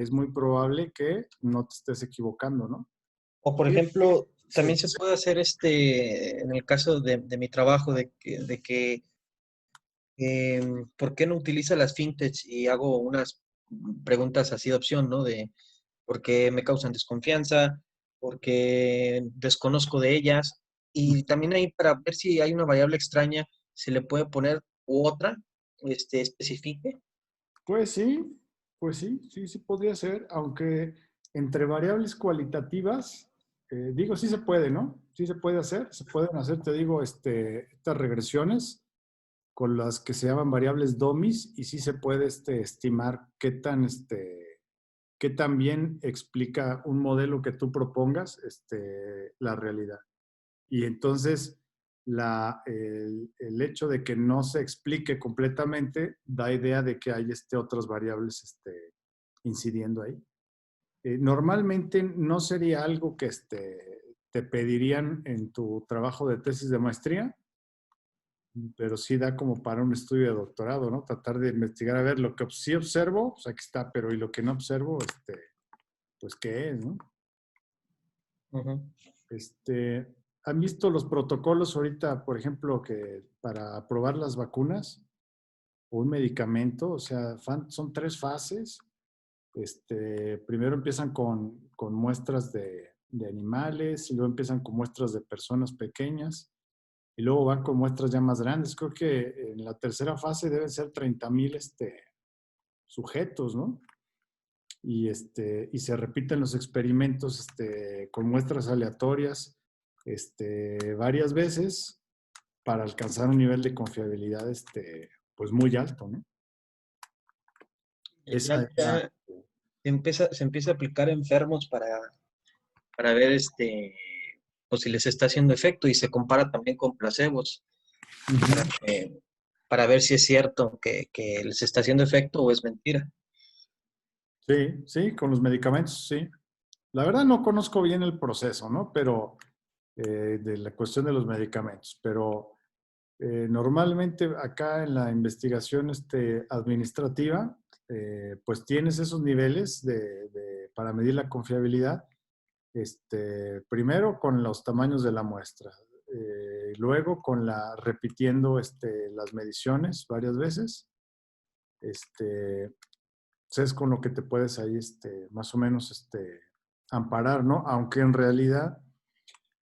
es muy probable que no te estés equivocando, ¿no? O por Sí, ejemplo, sí, también se puede hacer en el caso de mi trabajo, ¿por qué no utiliza las fintechs? Y hago unas preguntas así de opción, ¿no? De por qué me causan desconfianza, porque desconozco de ellas. Y también ahí para ver si hay una variable extraña, se le puede poner u otra, especifique. pues sí, sí podría ser, aunque entre variables cualitativas, digo, sí se puede, ¿no? Sí se puede hacer, se pueden hacer, te digo, estas regresiones con las que se llaman variables dummies y sí se puede estimar qué tan bien explica un modelo que tú propongas la realidad. Y entonces el hecho de que no se explique completamente da idea de que hay otras variables incidiendo ahí. Normalmente no sería algo que te pedirían en tu trabajo de tesis de maestría, pero sí da como para un estudio de doctorado, ¿no? Tratar de investigar, a ver, lo que sí observo, pues aquí está, pero y lo que no observo, pues qué es, ¿no? Ujú. Este, ¿Han visto los protocolos ahorita, por ejemplo, que para aprobar las vacunas o un medicamento? O sea, son 3 fases. Primero empiezan con muestras de animales, y luego empiezan con muestras de personas pequeñas, y luego van con muestras ya más grandes. Creo que en la tercera fase deben ser 30,000 sujetos, ¿no? Y se repiten los experimentos con muestras aleatorias varias veces para alcanzar un nivel de confiabilidad pues muy alto, ¿no? Esa Ya, es la... ya se empieza a aplicar enfermos para ver pues si les está haciendo efecto y se compara también con placebos para, Ujú. para ver si es cierto que les está haciendo efecto o es mentira. Sí, sí, con los medicamentos, sí. La verdad no conozco bien el proceso, ¿no? Pero de la cuestión de los medicamentos, pero normalmente acá en la investigación administrativa, pues tienes esos niveles para medir la confiabilidad, primero con los tamaños de la muestra, luego repitiendo las mediciones varias veces, pues es con lo que te puedes ahí más o menos amparar, ¿no? Aunque en realidad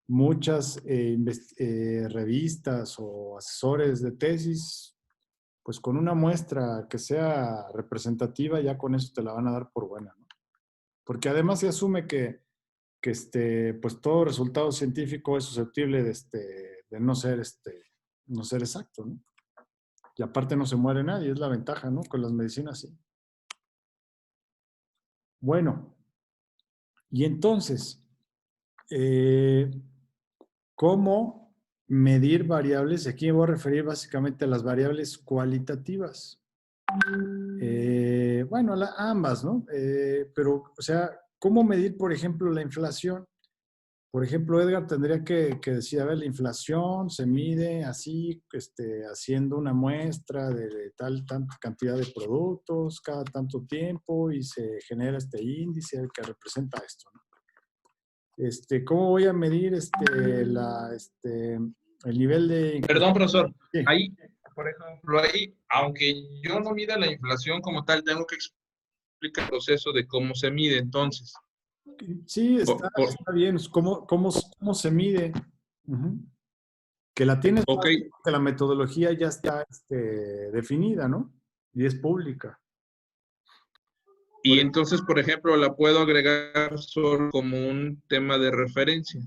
muchas revistas o asesores de tesis, pues con una muestra que sea representativa, ya con eso te la van a dar por buena, ¿no? Porque además se asume que pues todo resultado científico es susceptible de no ser exacto, ¿no? Y aparte no se muere nadie, es la ventaja, ¿no? Con las medicinas, sí. Bueno, y entonces, eh, ¿cómo medir variables? Aquí me voy a referir básicamente a las variables cualitativas. Bueno, ambas, ¿no? Pero, o sea, ¿cómo medir, por ejemplo, la inflación? Por ejemplo, Edgar tendría que decir, a ver, la inflación se mide así, haciendo una muestra de tanta cantidad de productos cada tanto tiempo y se genera este índice que representa esto, ¿no? ¿Cómo voy a medir el nivel de Perdón, inclusión? profesor. Sí, Ahí, por ejemplo, ahí, aunque yo no mida la inflación como tal, tengo que explicar el proceso de cómo se mide entonces. sí, Por- por- está bien. ¿Cómo se mide? Ujú. Que la tienes ok, fácil, que la metodología ya está definida, ¿no? Y es pública. y entonces, por ejemplo, la puedo agregar solo como un tema de referencia.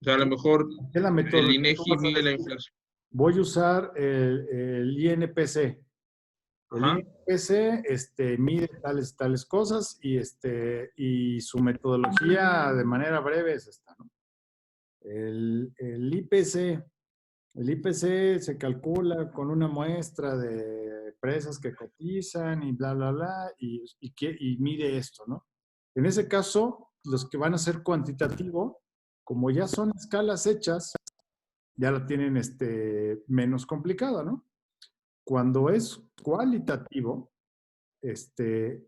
O sea, a lo mejor ¿Qué es la el metodología? Tú INEGI vas a mide la decir, inflación. voy a usar el INPC. El Ajá. INPC mide tales cosas y su metodología de manera breve es esta, ¿no? El IPC. El IPC se calcula con una muestra de empresas que cotizan y bla, bla, bla, y mide esto, ¿no? En ese caso, los que van a ser cuantitativo, como ya son escalas hechas, ya la tienen menos complicada, ¿no? Cuando es cualitativo,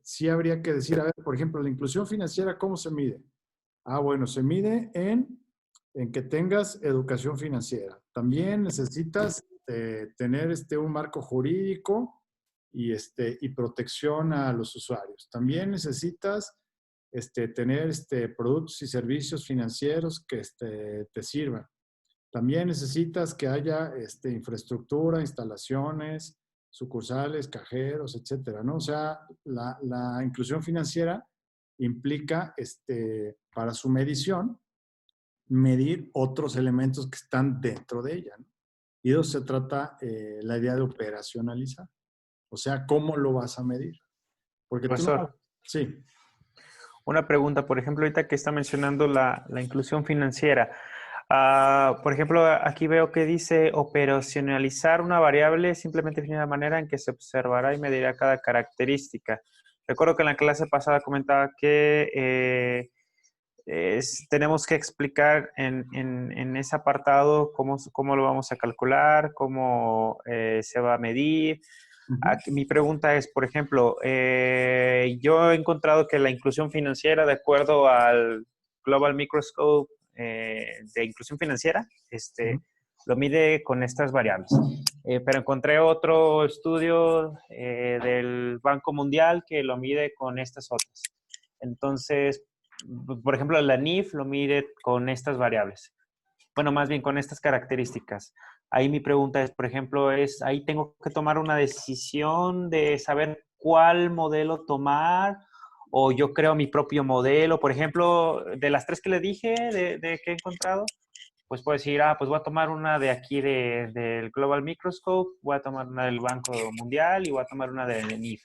sí habría que decir, a ver, por ejemplo, la inclusión financiera, ¿cómo se mide? Bueno, se mide en que tengas educación financiera. También necesitas tener un marco jurídico y protección a los usuarios. También necesitas tener productos y servicios financieros que te sirvan. También necesitas que haya infraestructura, instalaciones, sucursales, cajeros, etcétera, ¿no? O sea, la inclusión financiera implica, para su medición, medir otros elementos que están dentro de ella, ¿no? Y de eso se trata la idea de operacionalizar. O sea, ¿cómo lo vas a medir? Porque tú no... Profesor, Sí. una pregunta, por ejemplo, ahorita que está mencionando la inclusión financiera. Por ejemplo, aquí veo que dice operacionalizar una variable simplemente define la manera en que se observará y medirá cada característica. Recuerdo que en la clase pasada comentaba que tenemos que explicar en ese apartado cómo lo vamos a calcular, cómo se va a medir. Aquí, mi pregunta es, por ejemplo, yo he encontrado que la inclusión financiera, de acuerdo al Global Microscope de inclusión financiera, lo mide con estas variables. Pero encontré otro estudio del Banco Mundial que lo mide con estas otras. Entonces, por ejemplo, la NIF lo mide con estas variables. Bueno, más bien con estas características. Ahí mi pregunta es, por ejemplo, ahí tengo que tomar una decisión de saber cuál modelo tomar o yo creo mi propio modelo. Por ejemplo, de las tres que le dije de que he encontrado, pues puedo decir, pues voy a tomar una de aquí del Global Microscope, voy a tomar una del Banco Mundial y voy a tomar una del NIF.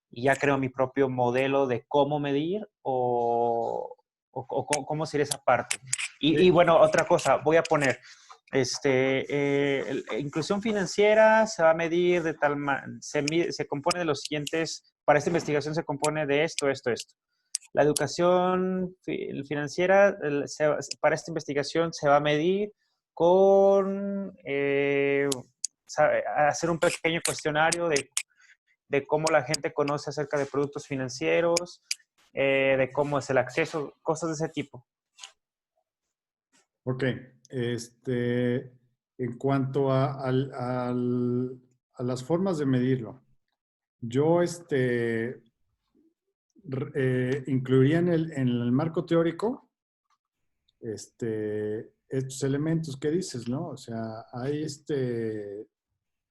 Y ya creo mi propio modelo de cómo medir o cómo sería esa parte. Y bueno, otra cosa, voy a poner, inclusión financiera se va a medir de tal manera, se compone de los siguientes, para esta investigación se compone de esto. La educación financiera para esta investigación se va a medir con hacer un pequeño cuestionario de cómo la gente conoce acerca de productos financieros, de cómo es el acceso, cosas de ese tipo. Ok. En cuanto a las formas de medirlo, yo incluiría en el marco teórico estos elementos que dices, ¿no? O sea, hay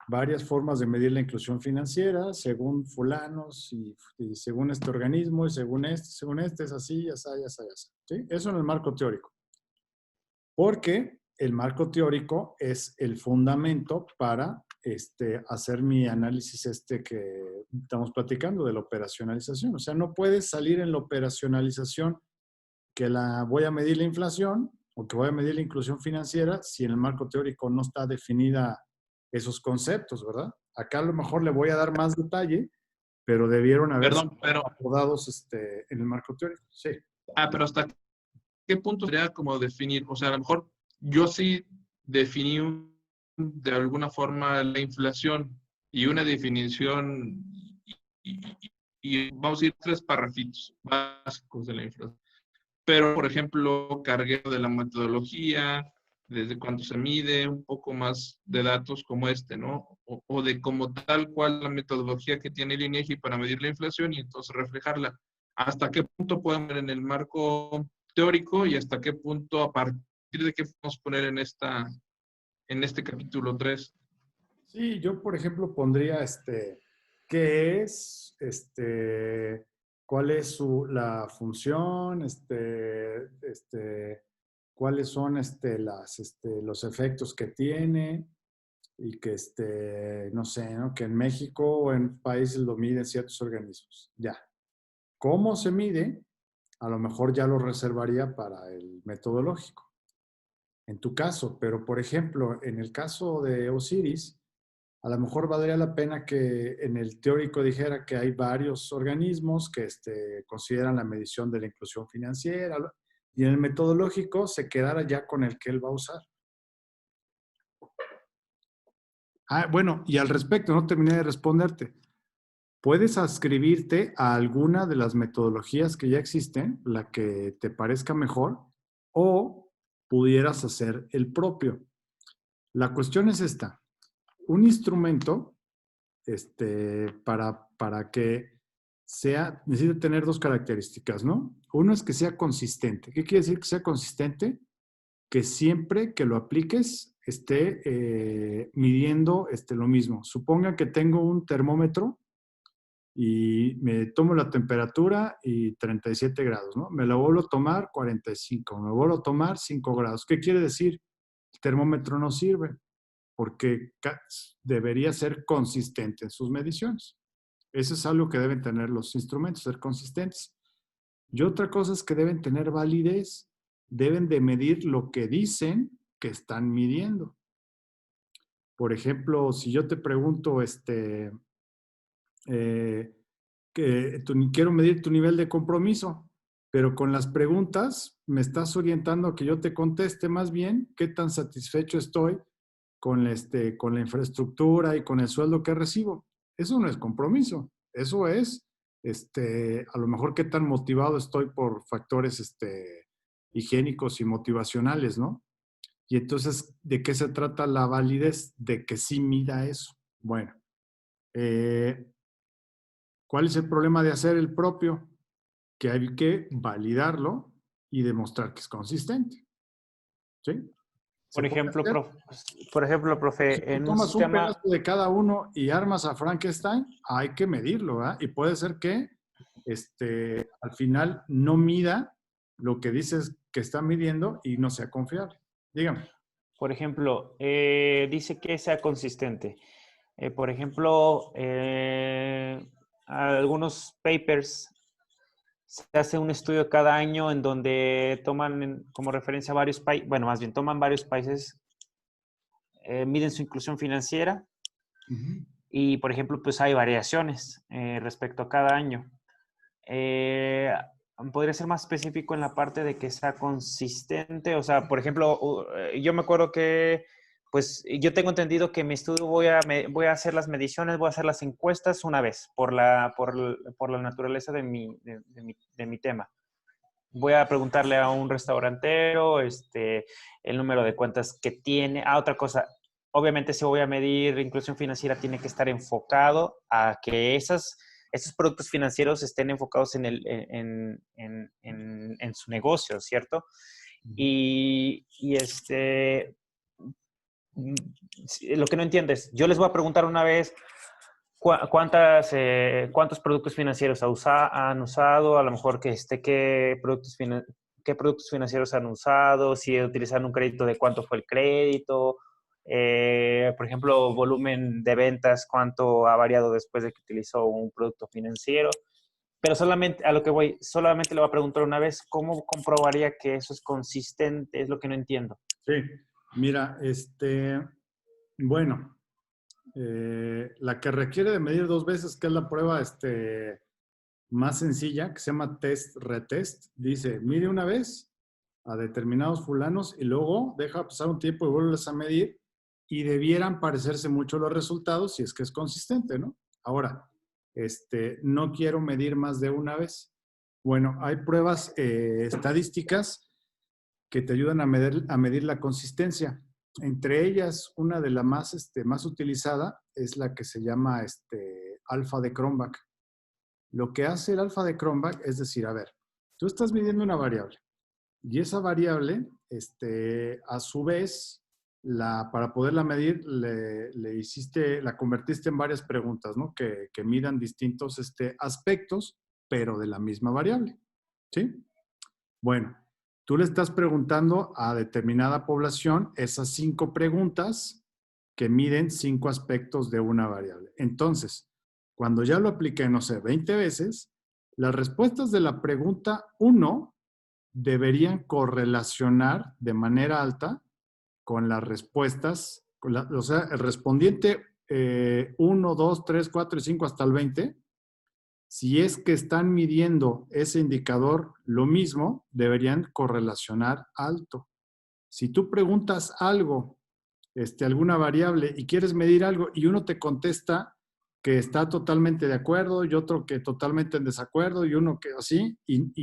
varias formas de medir la inclusión financiera según fulanos y según este organismo y según este, es así, ya está. ¿Sí? Eso en el marco teórico. Porque el marco teórico es el fundamento para hacer mi análisis que estamos platicando de la operacionalización. O sea, no puedes salir en la operacionalización que voy a medir la inflación o que voy a medir la inclusión financiera si en el marco teórico no está definida esos conceptos, ¿verdad? Acá a lo mejor le voy a dar más detalle, pero debieron haber sido abordados en el marco teórico. Sí. Pero ¿hasta qué punto sería como definir? O sea, a lo mejor yo sí definí de alguna forma la inflación y una definición y vamos a ir 3 parrafitos básicos de la inflación. Pero, por ejemplo, cargué de la metodología, desde cuánto se mide, un poco más de datos como ¿no? O de como tal cual la metodología que tiene el INEGI para medir la inflación y entonces reflejarla. ¿Hasta qué punto podemos ver en el marco teórico y hasta qué punto, a partir de qué podemos poner en este capítulo 3? Sí, yo, por ejemplo, pondría qué es, cuál es la función, cuáles son los efectos que tiene y que, no sé, ¿no? Que en México o en países lo miden ciertos organismos. Ya. ¿Cómo se mide? A lo mejor ya lo reservaría para el metodológico. En tu caso, pero por ejemplo, en el caso de Osiris, a lo mejor valdría la pena que en el teórico dijera que hay varios organismos que consideran la medición de la inclusión financiera y en el metodológico se quedara ya con el que él va a usar. Bueno, y al respecto, no terminé de responderte. Puedes adscribirte a alguna de las metodologías que ya existen, la que te parezca mejor, o pudieras hacer el propio. La cuestión es esta. Un instrumento, para que sea, necesita tener dos características, ¿no? Uno es que sea consistente. ¿Qué quiere decir que sea consistente? Que siempre que lo apliques esté midiendo lo mismo. Suponga que tengo un termómetro y me tomo la temperatura y 37 grados, ¿no? Me la vuelvo a tomar 45, me vuelvo a tomar 5 grados. ¿Qué quiere decir? El termómetro no sirve porque debería ser consistente en sus mediciones. Eso es algo que deben tener los instrumentos, ser consistentes. Y otra cosa es que deben tener validez, deben de medir lo que dicen que están midiendo. Por ejemplo, si yo te pregunto, quiero medir tu nivel de compromiso, pero con las preguntas me estás orientando a que yo te conteste más bien qué tan satisfecho estoy con la infraestructura y con el sueldo que recibo. Eso no es compromiso, eso es a lo mejor qué tan motivado estoy por factores higiénicos y motivacionales, ¿no? Y entonces, ¿de qué se trata la validez? De que sí mida eso. Bueno, ¿cuál es el problema de hacer el propio? Que hay que validarlo y demostrar que es consistente. ¿Sí? Por ejemplo, profe, Si tú en un tomas un sistema... pedazo de cada uno y armas a Frankenstein, hay que medirlo, ¿verdad? Y puede ser que al final no mida lo que dices que está midiendo y no sea confiable. Dígame. Por ejemplo, dice que sea consistente. Por ejemplo, algunos papers se hace un estudio cada año en donde toman como referencia varios países, bueno, más bien toman varios países, miden su inclusión financiera y, por ejemplo, pues hay variaciones respecto a cada año. Podría ser más específico en la parte de que sea consistente. O sea, por ejemplo, yo me acuerdo que, pues, yo tengo entendido que mi estudio voy a hacer las mediciones, voy a hacer las encuestas una vez por la naturaleza de mi tema. Voy a preguntarle a un restaurantero el número de cuentas que tiene. Otra cosa, obviamente si voy a medir inclusión financiera tiene que estar enfocado a que esos productos financieros estén enfocados en su negocio, ¿cierto? Y lo que no entiendes, yo les voy a preguntar una vez cuántos productos financieros han usado, a lo mejor qué productos financieros han usado, si utilizan un crédito, de cuánto fue el crédito, por ejemplo, volumen de ventas, cuánto ha variado después de que utilizó un producto financiero. Pero solamente a lo que voy, solamente le voy a preguntar una vez, ¿cómo comprobaría que eso es consistente? Es lo que no entiendo. Sí, mira, bueno, la que requiere de medir 2 veces, que es la prueba más sencilla, que se llama test-retest, dice, mide una vez a determinados fulanos y luego deja pasar un tiempo y vuelves a medir y debieran parecerse mucho los resultados si es que es consistente, ¿no? Ahora, no quiero medir más de una vez. Bueno, hay pruebas estadísticas que te ayudan a medir la consistencia. Entre ellas, una de las más utilizada es la que se llama alfa de Cronbach. Lo que hace el alfa de Cronbach es decir, a ver, tú estás midiendo una variable y esa variable, a su vez, para poderla medir, la convertiste en varias preguntas, ¿no? Que midan distintos aspectos, pero de la misma variable, ¿sí? Bueno, tú le estás preguntando a determinada población esas 5 preguntas que miden 5 aspectos de una variable. Entonces, cuando ya lo apliqué, no sé, 20 veces, las respuestas de la pregunta 1 deberían correlacionar de manera alta con las respuestas, o sea, el respondiente 1, 2, 3, 4 y 5 hasta el 20, si es que están midiendo ese indicador lo mismo, deberían correlacionar alto. Si tú preguntas algo, alguna variable y quieres medir algo y uno te contesta que está totalmente de acuerdo y otro que totalmente en desacuerdo y uno que así, y